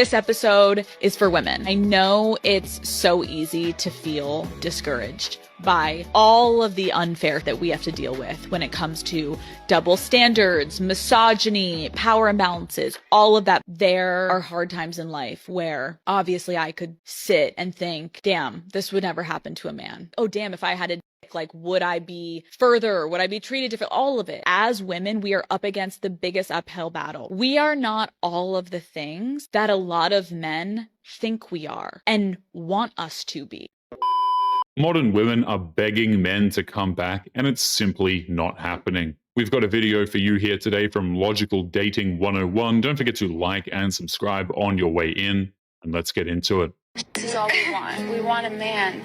This episode is for women. I know it's so easy to feel discouraged by all of the unfair that we have to deal with when it comes to double standards, misogyny, power imbalances, all of that. There are hard times in life where obviously I could sit and think, damn, this would never happen to a man. Oh, damn, if I had a like, would I be further? Would I be treated different? All of it. As women, we are up against the biggest uphill battle. We are not all of the things that a lot of men think we are and want us to be. Modern women are begging men to come back, and it's simply not happening. We've got a video for you here today from Logical Dating 101. Don't forget to like and subscribe on your way in, and let's get into it. This is all we want. We want a man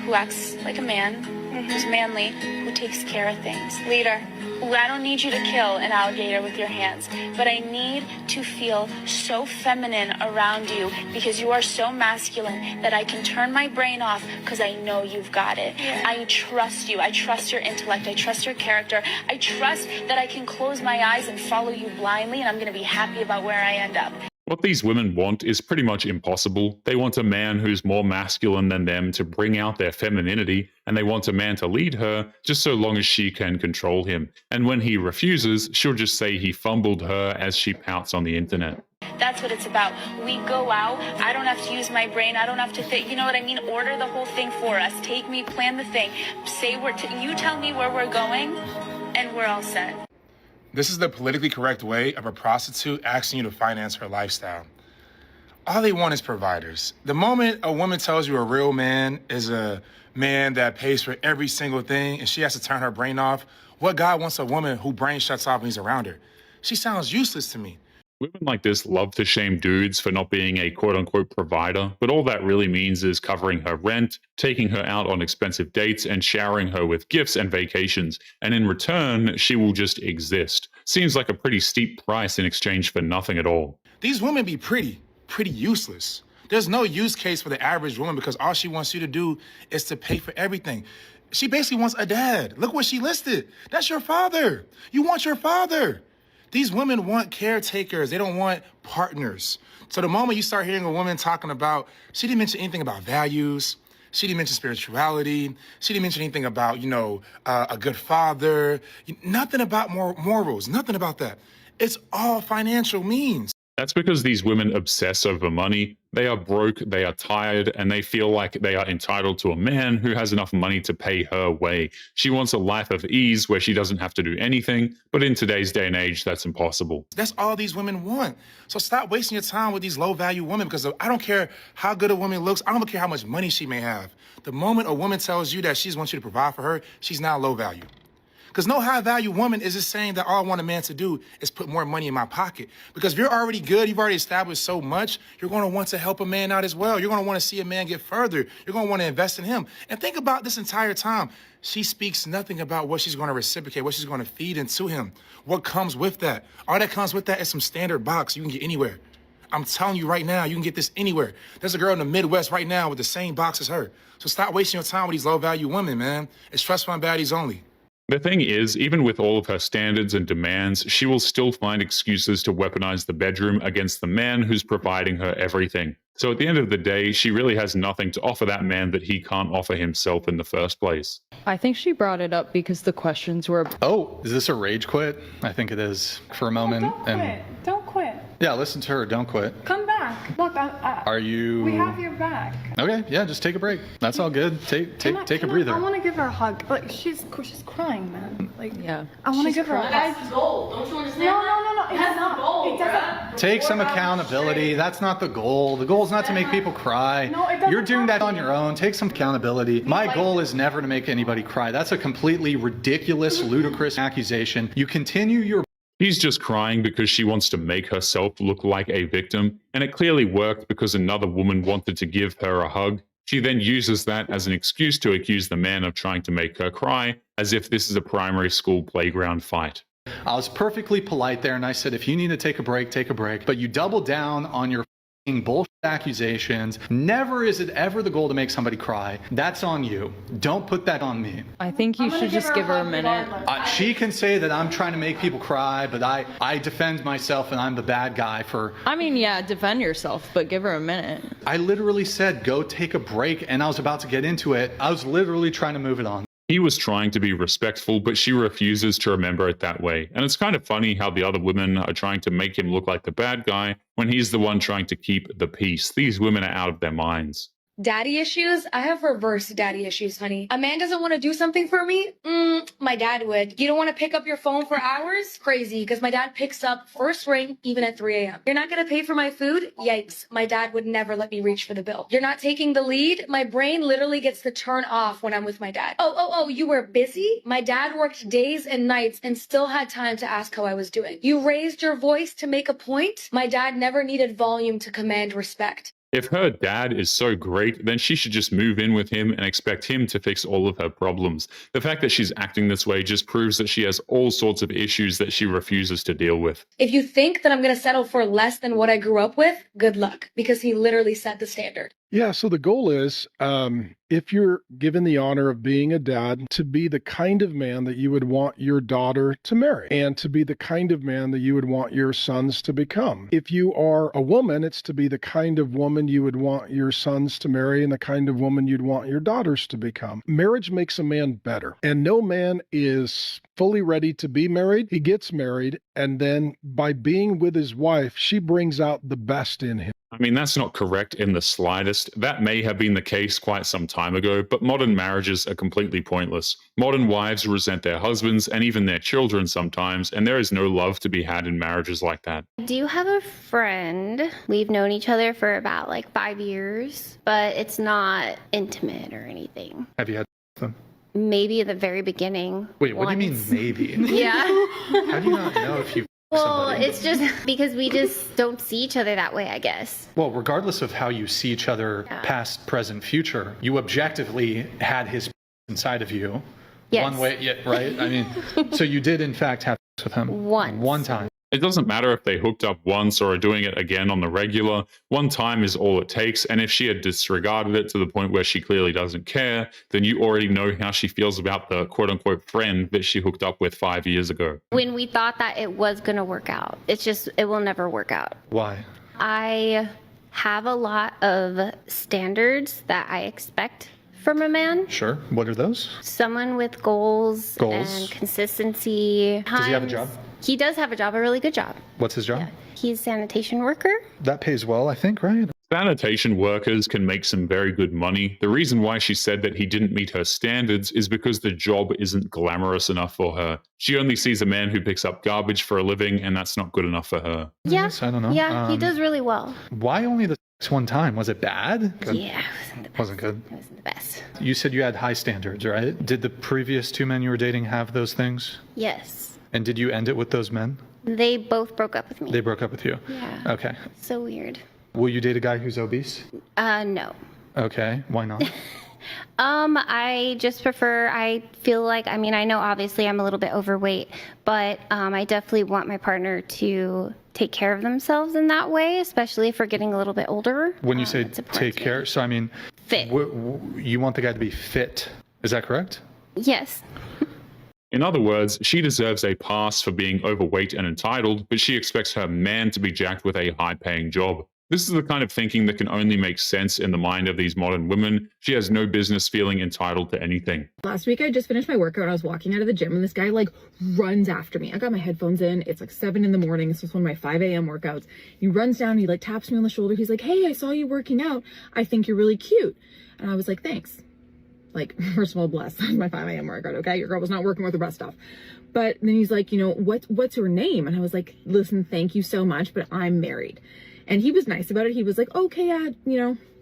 who acts like a man, who's manly, who takes care of things. Leader. I don't need you to kill an alligator with your hands, but I need to feel so feminine around you because you are so masculine that I can turn my brain off because I know you've got it. Yeah. I trust you. I trust your intellect. I trust your character. I trust that I can close my eyes and follow you blindly, and I'm going to be happy about where I end up. What these women want is pretty much impossible. They want a man who's more masculine than them to bring out their femininity, and they want a man to lead her just so long as she can control him. And when he refuses, she'll just say he fumbled her as she pouts on the internet. That's what it's about. We go out. I don't have to use my brain. I don't have to think. You know what I mean? Order the whole thing for us. Take me, plan the thing. Say you tell me where we're going, and we're all set. This is the politically correct way of a prostitute asking you to finance her lifestyle. All they want is providers. The moment a woman tells you a real man is a man that pays for every single thing and she has to turn her brain off, what guy wants a woman whose brain shuts off when he's around her? She sounds useless to me. Women like this love to shame dudes for not being a quote-unquote provider, but all that really means is covering her rent, taking her out on expensive dates, and showering her with gifts and vacations, and in return, she will just exist. Seems like a pretty steep price in exchange for nothing at all. These women be pretty useless. There's no use case for the average woman because all she wants you to do is to pay for everything. She basically wants a dad. Look what she listed. That's your father. You want your father. These women want caretakers. They don't want partners. So the moment you start hearing a woman talking about, she didn't mention anything about values. She didn't mention spirituality. She didn't mention anything about, a good father. Nothing about morals. Nothing about that. It's all financial means. That's because these women obsess over money. They are broke, they are tired, and they feel like they are entitled to a man who has enough money to pay her way. She wants a life of ease where she doesn't have to do anything, but in today's day and age, that's impossible. That's all these women want. So stop wasting your time with these low-value women because I don't care how good a woman looks. I don't care how much money she may have. The moment a woman tells you that she wants you to provide for her, she's now low value. Because no high-value woman is just saying that all I want a man to do is put more money in my pocket. Because if you're already good, you've already established so much, you're going to want to help a man out as well. You're going to want to see a man get further. You're going to want to invest in him. And think about this entire time. She speaks nothing about what she's going to reciprocate, what she's going to feed into him, what comes with that. All that comes with that is some standard box you can get anywhere. I'm telling you right now, you can get this anywhere. There's a girl in the Midwest right now with the same box as her. So stop wasting your time with these low-value women, man. It's trust fund baddies only. The thing is, even with all of her standards and demands, she will still find excuses to weaponize the bedroom against the man who's providing her everything. So at the end of the day, she really has nothing to offer that man that he can't offer himself in the first place. I think she brought it up because the questions were... Oh, is this a rage quit? I think it is for a moment. Don't quit. Don't quit. Yeah, listen to her. Don't quit. Come back. Look, Are you... We have your back. Okay, yeah, just take a break. That's all good. Take a breather. I want to give her a hug. Like, she's crying, man. Like, Yeah. I want to give her a hug. That's the goal. Don't you understand? No. That's the goal. It doesn't. Take some accountability. That's not the goal. The goal is not to make people cry. No, it doesn't You're doing that have on to. your own. Take some accountability. My goal is never to make anybody cry. That's a completely ridiculous, ludicrous accusation. You continue your... She's just crying because she wants to make herself look like a victim, and it clearly worked because another woman wanted to give her a hug. She then uses that as an excuse to accuse the man of trying to make her cry, as if this is a primary school playground fight. I was perfectly polite there, and I said, if you need to take a break, take a break. But you double down on your bullshit accusations. Never is it ever the goal to make somebody cry. That's on you. Don't put that on me. I think you should just give her a minute. She can say that I'm trying to make people cry, but I defend myself and I'm the bad guy for... I mean, yeah, defend yourself, but give her a minute. I literally said, go take a break, and I was about to get into it. I was literally trying to move it on. He was trying to be respectful, but she refuses to remember it that way. And it's kind of funny how the other women are trying to make him look like the bad guy when he's the one trying to keep the peace. These women are out of their minds. Daddy issues? I have reverse daddy issues, honey. A man doesn't want to do something for me? My dad would. You don't want to pick up your phone for hours? Crazy, because my dad picks up first ring even at 3 a.m. You're not going to pay for my food? Yikes. My dad would never let me reach for the bill. You're not taking the lead? My brain literally gets to turn off when I'm with my dad. Oh, you were busy? My dad worked days and nights and still had time to ask how I was doing. You raised your voice to make a point? My dad never needed volume to command respect. If her dad is so great, then she should just move in with him and expect him to fix all of her problems. The fact that she's acting this way just proves that she has all sorts of issues that she refuses to deal with. If you think that I'm going to settle for less than what I grew up with, good luck, because he literally set the standard. Yeah, so the goal is, if you're given the honor of being a dad, to be the kind of man that you would want your daughter to marry, and to be the kind of man that you would want your sons to become. If you are a woman, it's to be the kind of woman you would want your sons to marry and the kind of woman you'd want your daughters to become. Marriage makes a man better, and no man is fully ready to be married. He gets married, and then by being with his wife, she brings out the best in him. I mean, that's not correct in the slightest. That may have been the case quite some time ago, but modern marriages are completely pointless. Modern wives resent their husbands and even their children sometimes, and there is no love to be had in marriages like that. I do have a friend. We've known each other for about 5 years, but it's not intimate or anything. Have you had them? Maybe at the very beginning. Wait, what do you mean maybe? Yeah. How do you not know if you... Well, somebody? it's just because we just don't see each other that way, I guess. Well, regardless of how you see each other, past, present, future, you objectively had his inside of you. Yes. One way, yeah, right? I mean, so you did in fact have sex with him. One time. It doesn't matter if they hooked up once or are doing it again on the regular. One time is all it takes, and if she had disregarded it to the point where she clearly doesn't care, then you already know how she feels about the quote-unquote friend that she hooked up with 5 years ago. When we thought that it was going to work out, it will never work out. Why? I have a lot of standards that I expect from a man. Sure. What are those? Someone with goals. And consistency. Does he have a job? He does have a job, a really good job. What's his job? Yeah. He's a sanitation worker. That pays well, I think, right? Sanitation workers can make some very good money. The reason why she said that he didn't meet her standards is because the job isn't glamorous enough for her. She only sees a man who picks up garbage for a living, and that's not good enough for her. Yeah. I don't know. Yeah, he does really well. Why only the sex one time? Was it bad? Yeah, it wasn't good. It wasn't the best. You said you had high standards, right? Did the previous two men you were dating have those things? Yes. And did you end it with those men? They both broke up with me. They broke up with you? Yeah. Okay. So weird. Will you date a guy who's obese? No. Okay. Why not? I just prefer, I feel like, I mean, I know obviously I'm a little bit overweight, but I definitely want my partner to take care of themselves in that way, especially if we're getting a little bit older. When you say take care, so I mean, fit. You want the guy to be fit. Is that correct? Yes. In other words, she deserves a pass for being overweight and entitled, but she expects her man to be jacked with a high-paying job. This is the kind of thinking that can only make sense in the mind of these modern women. She has no business feeling entitled to anything. Last week, I just finished my workout. I was walking out of the gym, and this guy, runs after me. I got my headphones in. It's 7 in the morning. This was one of my 5 a.m. workouts. He runs down, he, taps me on the shoulder. He's like, "Hey, I saw you working out. I think you're really cute." And I was like, "Thanks." First of all, bless. That was my 5 a.m. workout, okay? Your girl was not working with the best stuff. But then he's like, what's your name? And I was like, "Listen, thank you so much, but I'm married." And he was nice about it. He was like, "Okay,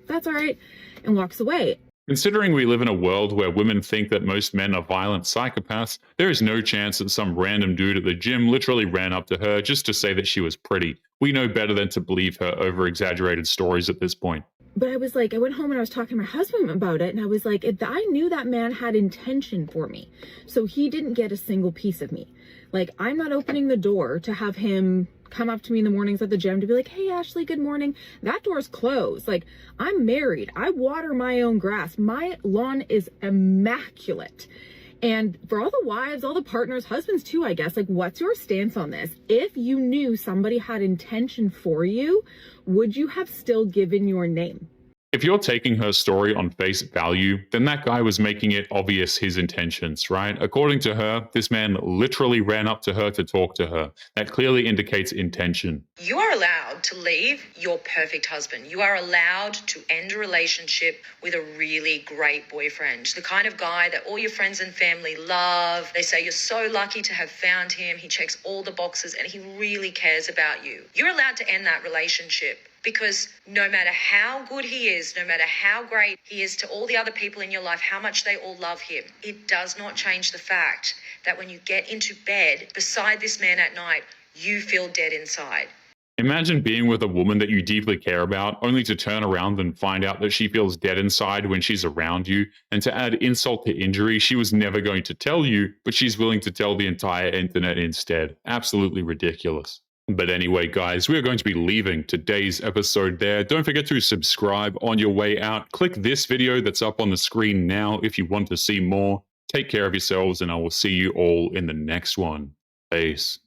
that's all right," and walks away. Considering we live in a world where women think that most men are violent psychopaths, there is no chance that some random dude at the gym literally ran up to her just to say that she was pretty. We know better than to believe her over-exaggerated stories at this point. But I was like, I went home and I was talking to my husband about it, and I was like, I knew that man had intention for me. So he didn't get a single piece of me. I'm not opening the door to have him come up to me in the mornings at the gym to be like, hey, Ashley, good morning. That door's closed. Like, I'm married. I water my own grass. My lawn is immaculate. And for all the wives, all the partners, husbands too, I guess, like, what's your stance on this? If you knew somebody had intention for you, would you have still given your name? If you're taking her story on face value, then that guy was making it obvious his intentions, right? According to her, this man literally ran up to her to talk to her. That clearly indicates intention. You are allowed to leave your perfect husband. You are allowed to end a relationship with a really great boyfriend. The kind of guy that all your friends and family love. They say you're so lucky to have found him. He checks all the boxes and he really cares about you. You're allowed to end that relationship. Because no matter how good he is, no matter how great he is to all the other people in your life, how much they all love him, it does not change the fact that when you get into bed beside this man at night, you feel dead inside. Imagine being with a woman that you deeply care about, only to turn around and find out that she feels dead inside when she's around you, and to add insult to injury, she was never going to tell you, but she's willing to tell the entire internet instead. Absolutely ridiculous. But anyway, guys, we are going to be leaving today's episode there. Don't forget to subscribe on your way out. Click this video that's up on the screen now if you want to see more. Take care of yourselves, and I will see you all in the next one. Peace.